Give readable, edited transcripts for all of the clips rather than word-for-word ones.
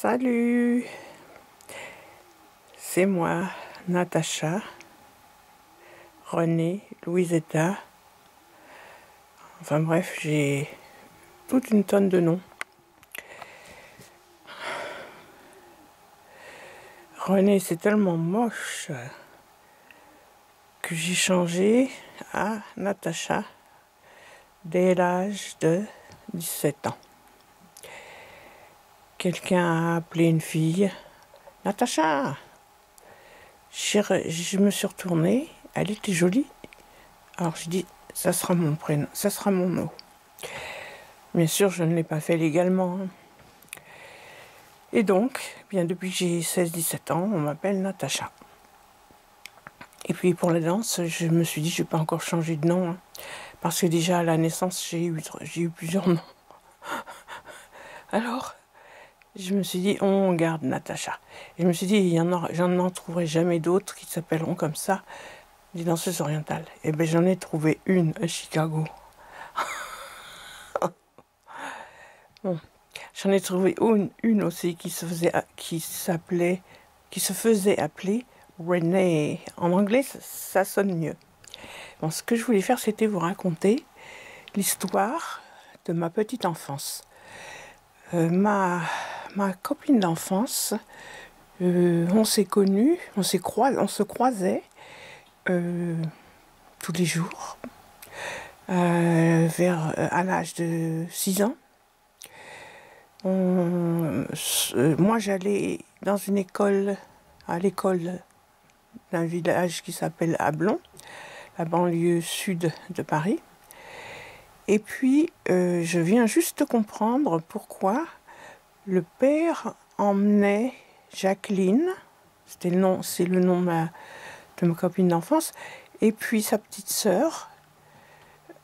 Salut, c'est moi, Natacha, René, Louisetta. Enfin bref, j'ai toute une tonne de noms. René, c'est tellement moche que j'ai changé à Natacha dès l'âge de 17 ans. Quelqu'un a appelé une fille Natacha. Je me suis retournée, elle était jolie. Alors je dis, ça sera mon prénom, ça sera mon nom. Bien sûr, je ne l'ai pas fait légalement. Et donc, bien depuis que j'ai 16-17 ans, on m'appelle Natacha. Et puis pour la danse, je me suis dit, je ne vais pas encore changer de nom. Parce que déjà à la naissance, j'ai eu plusieurs noms. Alors, je me suis dit, on garde Natacha. Et je me suis dit, j'en trouverai jamais d'autres qui s'appelleront comme ça, des danseuses orientales. Et bien j'en ai trouvé une à Chicago. Bon. J'en ai trouvé une aussi qui se faisait appeler Renee. En anglais, ça sonne mieux. Bon, ce que je voulais faire, c'était vous raconter l'histoire de ma petite enfance. Ma copine d'enfance, on s'est connus, on se croisait tous les jours, à l'âge de 6 ans. Moi, j'allais dans une école, à l'école d'un village qui s'appelle Ablon, la banlieue sud de Paris. Et puis, je viens juste comprendre pourquoi le père emmenait Jacqueline, c'est le nom de ma copine d'enfance, et puis sa petite sœur,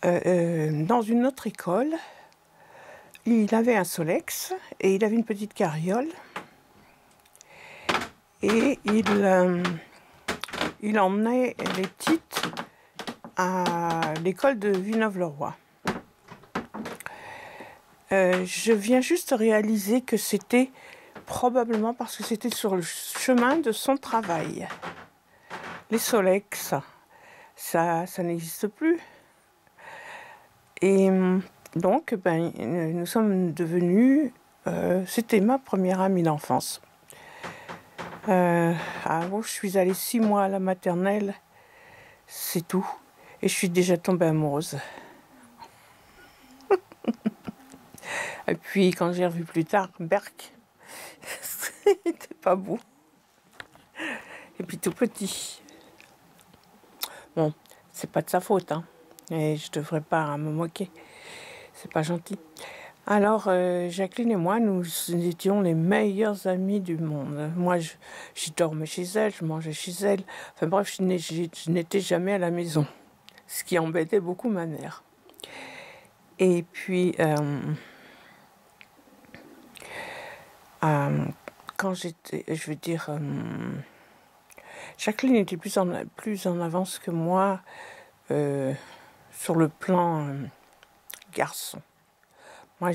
dans une autre école. Il avait un Solex et il avait une petite carriole. Et il emmenait les petites à l'école de Villeneuve-le-Roi. Je viens juste réaliser que c'était probablement parce que c'était sur le chemin de son travail. Les Solex, ça n'existe plus. Et donc, nous sommes devenus... c'était ma première amie d'enfance. Je suis allée 6 mois à la maternelle, c'est tout. Et je suis déjà tombée amoureuse. Et puis, quand j'ai revu plus tard, Berk, c'était pas beau. Et puis tout petit. Bon, c'est pas de sa faute, hein. Et je devrais pas me moquer. C'est pas gentil. Alors, Jacqueline et moi, nous étions les meilleures amies du monde. Moi, j'y dormais chez elle, je mangeais chez elle. Enfin bref, je n'étais jamais à la maison. Ce qui embêtait beaucoup ma mère. Et puis, quand j'étais, je veux dire, Jacqueline était plus en avance que moi sur le plan garçon. Moi,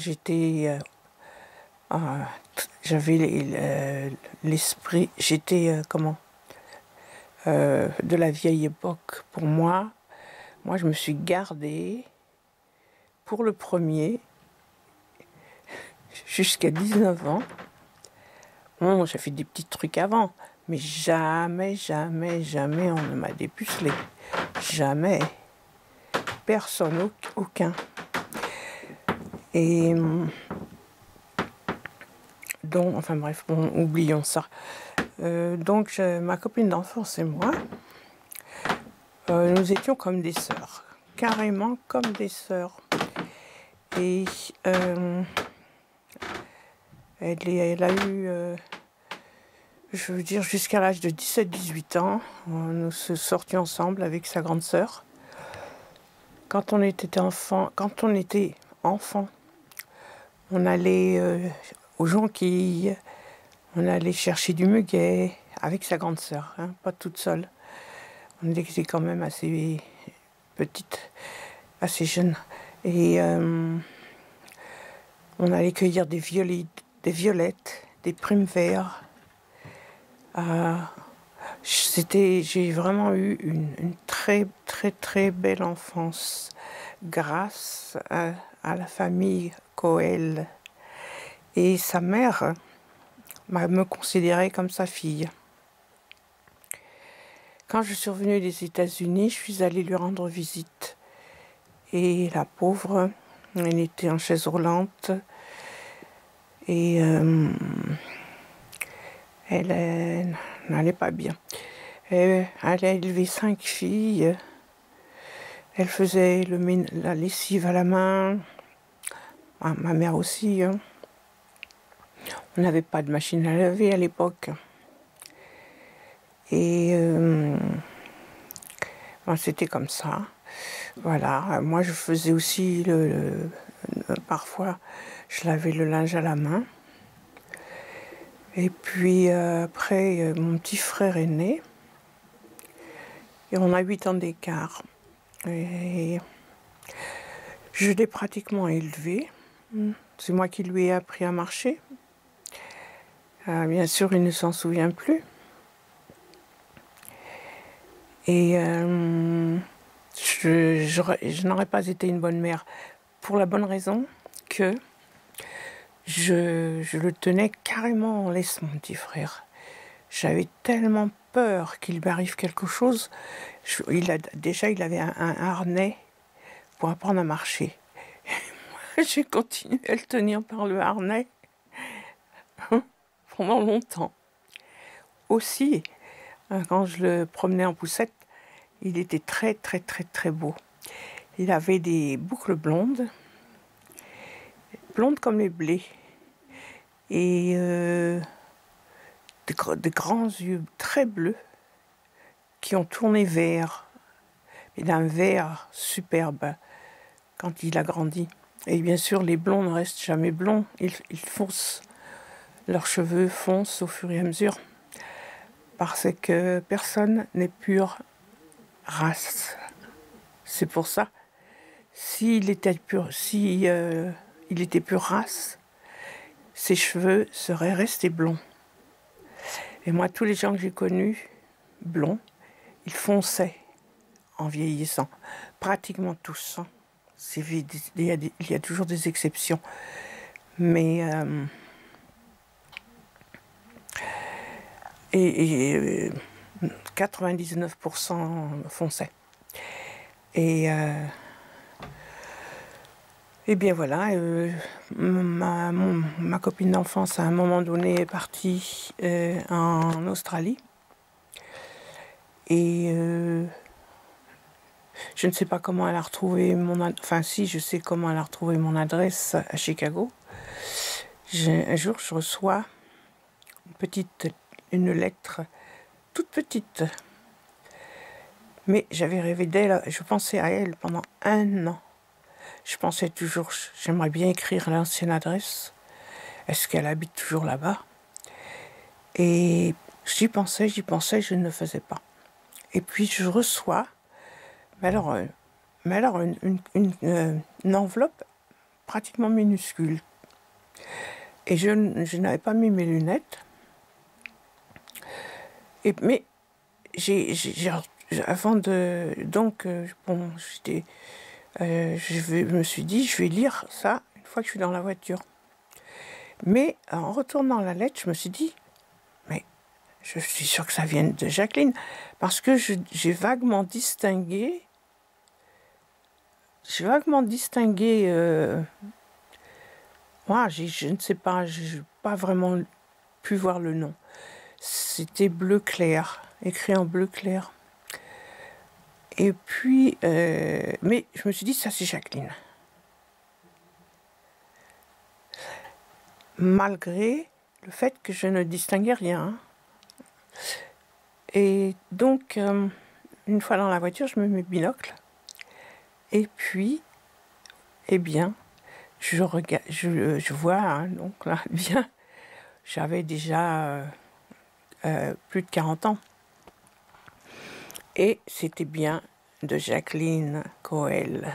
j'avais l'esprit, j'étais de la vieille époque. Pour moi, je me suis gardée pour le premier jusqu'à 19 ans. Bon, j'ai fait des petits trucs avant, mais jamais, jamais, jamais on ne m'a dépucelé. Jamais. Personne, aucun. Et donc, enfin bref, bon, oublions ça. Donc, ma copine d'enfance et moi, nous étions comme des sœurs. Carrément comme des sœurs. Et elle a eu, je veux dire, jusqu'à l'âge de 17-18 ans, nous se sortions ensemble avec sa grande sœur. Quand on était enfant, on allait aux jonquilles, on allait chercher du muguet avec sa grande sœur, hein, pas toute seule. On était quand même assez petite, assez jeune. Et on allait cueillir des violettes des primes verts. J'ai vraiment eu une très très très belle enfance grâce à la famille Coel. Et sa mère me considérait comme sa fille. Quand je suis revenue des États-Unis, je suis allée lui rendre visite. Et la pauvre, elle était en chaise roulante. Et elle n'allait pas bien. Elle a élevé 5 filles. Elle faisait la lessive à la main. Ah, ma mère aussi. Hein. On n'avait pas de machine à laver à l'époque. Et c'était comme ça. Voilà. Moi, je faisais aussi parfois, je lavais le linge à la main. Et puis après, mon petit frère est né. Et on a 8 ans d'écart. Et je l'ai pratiquement élevé. C'est moi qui lui ai appris à marcher. Bien sûr, il ne s'en souvient plus. Et je n'aurais pas été une bonne mère pour la bonne raison que je le tenais carrément en laisse, mon petit frère. J'avais tellement peur qu'il lui arrive quelque chose. Il avait un harnais pour apprendre à marcher. J'ai continué à le tenir par le harnais pendant longtemps. Aussi, quand je le promenais en poussette, il était très très très très beau. Il avait des boucles blondes comme les blés, et des grands yeux très bleus qui ont tourné vert, et d'un vert superbe quand il a grandi. Et bien sûr, les blonds ne restent jamais blonds, ils foncent. Leurs cheveux foncent au fur et à mesure, parce que personne n'est pure race. C'est pour ça, s'il était pure race, ses cheveux seraient restés blonds. Et moi, tous les gens que j'ai connus, blonds, ils fonçaient en vieillissant. Pratiquement tous. Hein. Il y a toujours des exceptions. Mais... 99% fonçaient. Et bien voilà, ma copine d'enfance à un moment donné est partie en Australie. Et je ne sais pas comment elle a retrouvé enfin si, je sais comment elle a retrouvé mon adresse à Chicago. Un jour, je reçois une lettre toute petite. Mais j'avais rêvé d'elle, je pensais à elle pendant 1 an. Je pensais toujours, j'aimerais bien écrire l'ancienne adresse. Est-ce qu'elle habite toujours là-bas? Et j'y pensais, je ne le faisais pas. Et puis je reçois, mais alors une enveloppe pratiquement minuscule. Et je n'avais pas mis mes lunettes. Mais avant de... Donc, bon, je me suis dit, je vais lire ça une fois que je suis dans la voiture. Mais en retournant la lettre, je me suis dit, mais je suis sûre que ça vient de Jacqueline, parce que j'ai vaguement distingué... Moi, je ne sais pas, je n'ai pas vraiment pu voir le nom. C'était bleu clair, écrit en bleu clair. Et puis, mais je me suis dit, ça c'est Jacqueline. Malgré le fait que je ne distinguais rien. Et donc, une fois dans la voiture, je me mets binocle. Et puis, eh bien, je vois, hein, donc là, bien, j'avais déjà plus de 40 ans. Et c'était bien de Jacqueline Coel.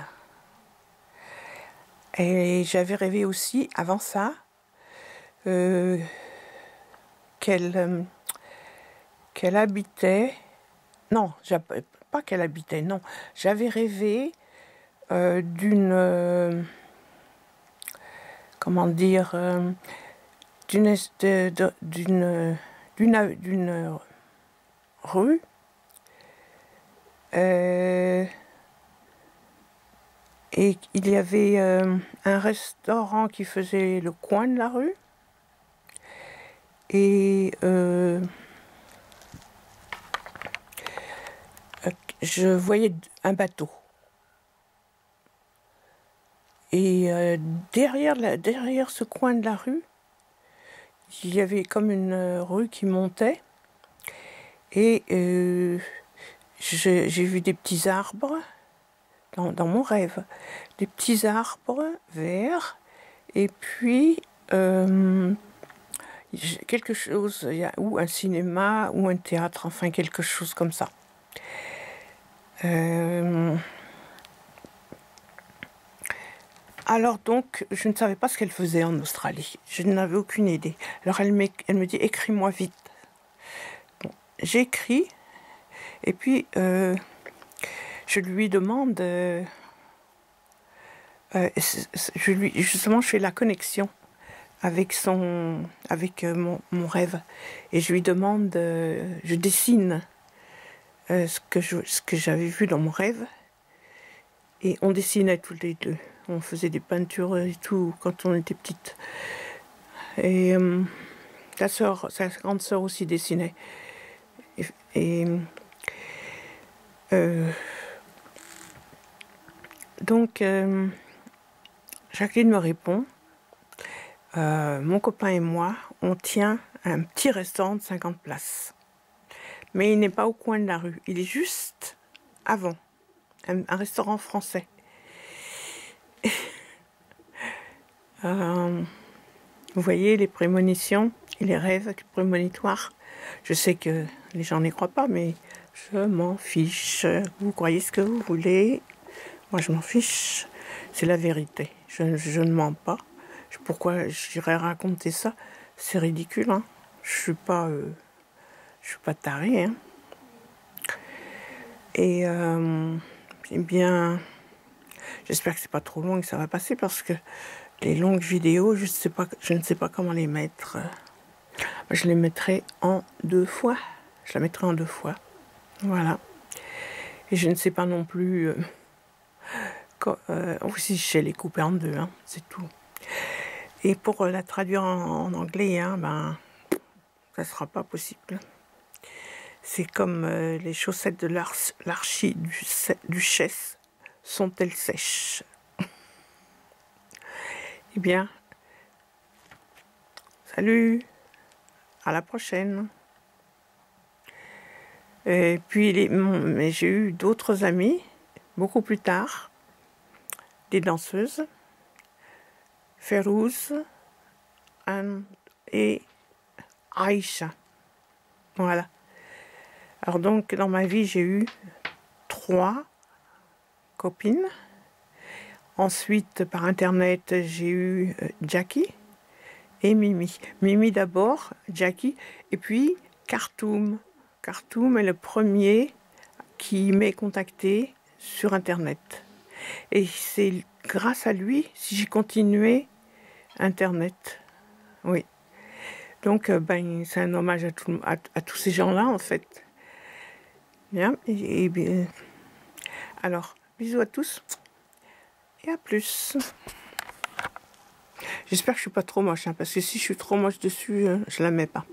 Et j'avais rêvé aussi, avant ça, qu'elle habitait. Non, pas qu'elle habitait, non. J'avais rêvé d'une... comment dire, d'une rue et il y avait un restaurant qui faisait le coin de la rue et je voyais un bateau. Et derrière ce coin de la rue, il y avait comme une rue qui montait. Et j'ai vu des petits arbres dans mon rêve. Des petits arbres verts. Et puis, quelque chose, ou un cinéma, ou un théâtre, enfin quelque chose comme ça. Alors donc, je ne savais pas ce qu'elle faisait en Australie. Je n'avais aucune idée. Alors elle me dit, écris-moi vite. Bon, j'écris, et puis je lui demande, justement je fais la connexion avec mon rêve. Et je lui demande, je dessine ce que j'avais vu dans mon rêve. Et on dessinait tous les deux. On faisait des peintures et tout quand on était petite. Et sa grande sœur aussi dessinait. Donc, Jacqueline me répond, mon copain et moi, on tient un petit restaurant de 50 places. Mais il n'est pas au coin de la rue, il est juste avant, un restaurant français. Vous voyez les prémonitions et les rêves prémonitoires. Je sais que les gens n'y croient pas, mais je m'en fiche. Vous croyez ce que vous voulez. Moi, je m'en fiche. C'est la vérité. Je ne mens pas. Pourquoi j'irais raconter ça? C'est ridicule, hein. Je suis pas tarée, hein. Et eh bien, j'espère que c'est pas trop long et que ça va passer parce que les longues vidéos, je ne sais pas comment les mettre. Je les mettrai en 2 fois. Je la mettrai en 2 fois. Voilà. Et je ne sais pas non plus aussi je sais les couper en 2, hein, c'est tout. Et pour la traduire en anglais, hein, ben, ça sera pas possible. C'est comme les chaussettes de l'archiduchesse sont-elles sèches? Eh bien, salut, à la prochaine. Et puis, mais j'ai eu d'autres amis, beaucoup plus tard, des danseuses, Férouz et Aïcha. Voilà. Alors donc, dans ma vie, j'ai eu 3 copines. Ensuite, par Internet, j'ai eu Jackie et Mimi. Mimi d'abord, Jackie, et puis Khartoum. Khartoum est le premier qui m'est contacté sur Internet. Et c'est grâce à lui si j'ai continué Internet. Oui. Donc, ben, c'est un hommage à tous ces gens-là, en fait. Bien. Bien. Alors, bisous à tous. Et à plus. J'espère que je suis pas trop moche, hein, parce que si je suis trop moche dessus, je la mets pas.